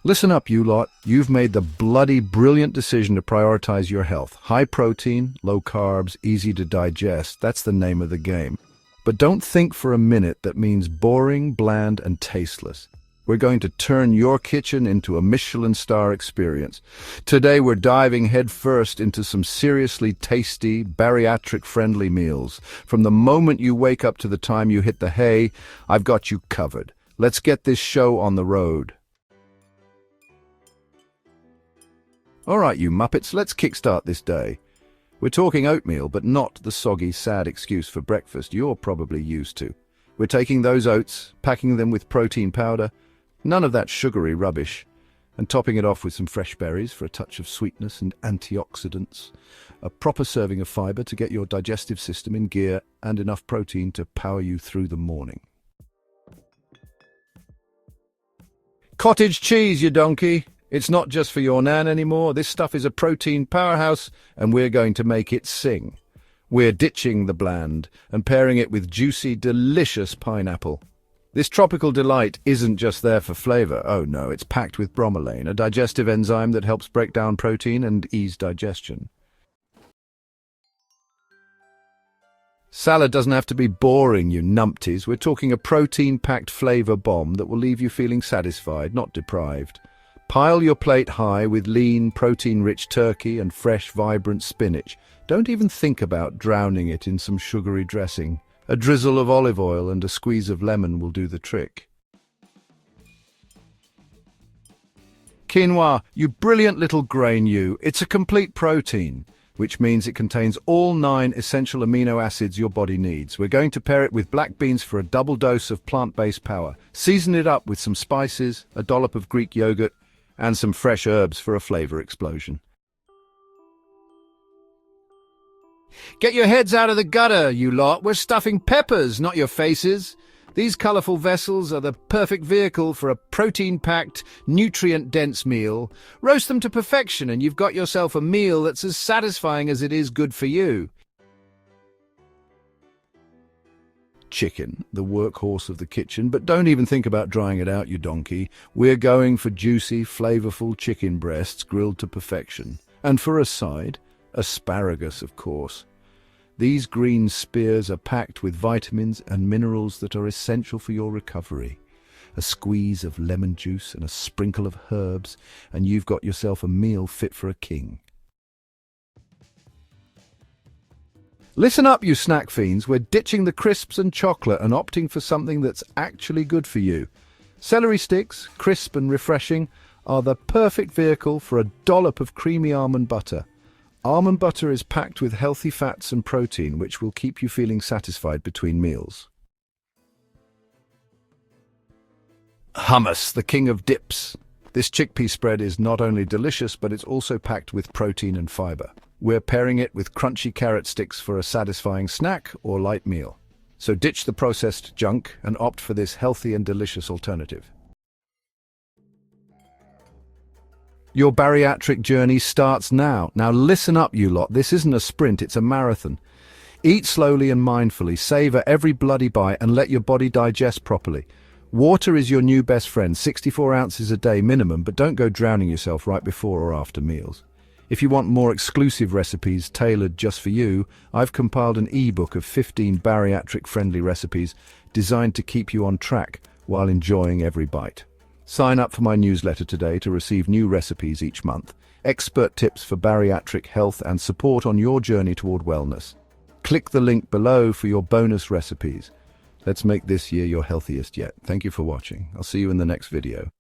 Listen up, you lot. You've made the bloody brilliant decision to prioritize your health. High protein, low carbs, easy to digest. That's the name of the game. But don't think for a minute that means boring, bland, and tasteless. We're going to turn your kitchen into a Michelin star experience. Today we're diving headfirst into some seriously tasty, bariatric-friendly meals. From the moment you wake up to the time you hit the hay, I've got you covered. Let's get this show on the road. All right, you Muppets, let's kickstart this day. We're talking oatmeal, but not the soggy, sad excuse for breakfast you're probably used to. We're taking those oats, packing them with protein powder, none of that sugary rubbish, and topping it off with some fresh berries for a touch of sweetness and antioxidants, a proper serving of fiber to get your digestive system in gear, and enough protein to power you through the morning. Cottage cheese, you donkey! It's not just for your nan anymore. This stuff is a protein powerhouse, and we're going to make it sing. We're ditching the bland and pairing it with juicy, delicious pineapple. This tropical delight isn't just there for flavor. Oh no, it's packed with bromelain, a digestive enzyme that helps break down protein and ease digestion. Salad doesn't have to be boring, you numpties. We're talking a protein-packed flavor bomb that will leave you feeling satisfied, not deprived. Pile your plate high with lean, protein-rich turkey and fresh, vibrant spinach. Don't even think about drowning it in some sugary dressing. A drizzle of olive oil and a squeeze of lemon will do the trick. Quinoa, you brilliant little grain, you. It's a complete protein, which means it contains all 9 essential amino acids your body needs. We're going to pair it with black beans for a double dose of plant-based power. Season it up with some spices, a dollop of Greek yogurt, and some fresh herbs for a flavor explosion. Get your heads out of the gutter, you lot. We're stuffing peppers, not your faces. These colourful vessels are the perfect vehicle for a protein-packed, nutrient-dense meal. Roast them to perfection and you've got yourself a meal that's as satisfying as it is good for you. Chicken, the workhorse of the kitchen, but don't even think about drying it out, you donkey. We're going for juicy, flavourful chicken breasts grilled to perfection. And for a side, asparagus, of course. These green spears are packed with vitamins and minerals that are essential for your recovery. A squeeze of lemon juice and a sprinkle of herbs, and you've got yourself a meal fit for a king. Listen up, you snack fiends. We're ditching the crisps and chocolate and opting for something that's actually good for you. Celery sticks, crisp and refreshing, are the perfect vehicle for a dollop of creamy almond butter. Almond butter is packed with healthy fats and protein, which will keep you feeling satisfied between meals. Hummus, the king of dips. This chickpea spread is not only delicious, but it's also packed with protein and fiber. We're pairing it with crunchy carrot sticks for a satisfying snack or light meal. So ditch the processed junk and opt for this healthy and delicious alternative. Your bariatric journey starts now. Now listen up, you lot. This isn't a sprint, it's a marathon. Eat slowly and mindfully, savor every bloody bite, and let your body digest properly. Water is your new best friend, 64 ounces a day minimum, but don't go drowning yourself right before or after meals. If you want more exclusive recipes tailored just for you, I've compiled an ebook of 15 bariatric-friendly recipes designed to keep you on track while enjoying every bite. Sign up for my newsletter today to receive new recipes each month, expert tips for bariatric health and support on your journey toward wellness. Click the link below for your bonus recipes. Let's make this year your healthiest yet. Thank you for watching. I'll see you in the next video.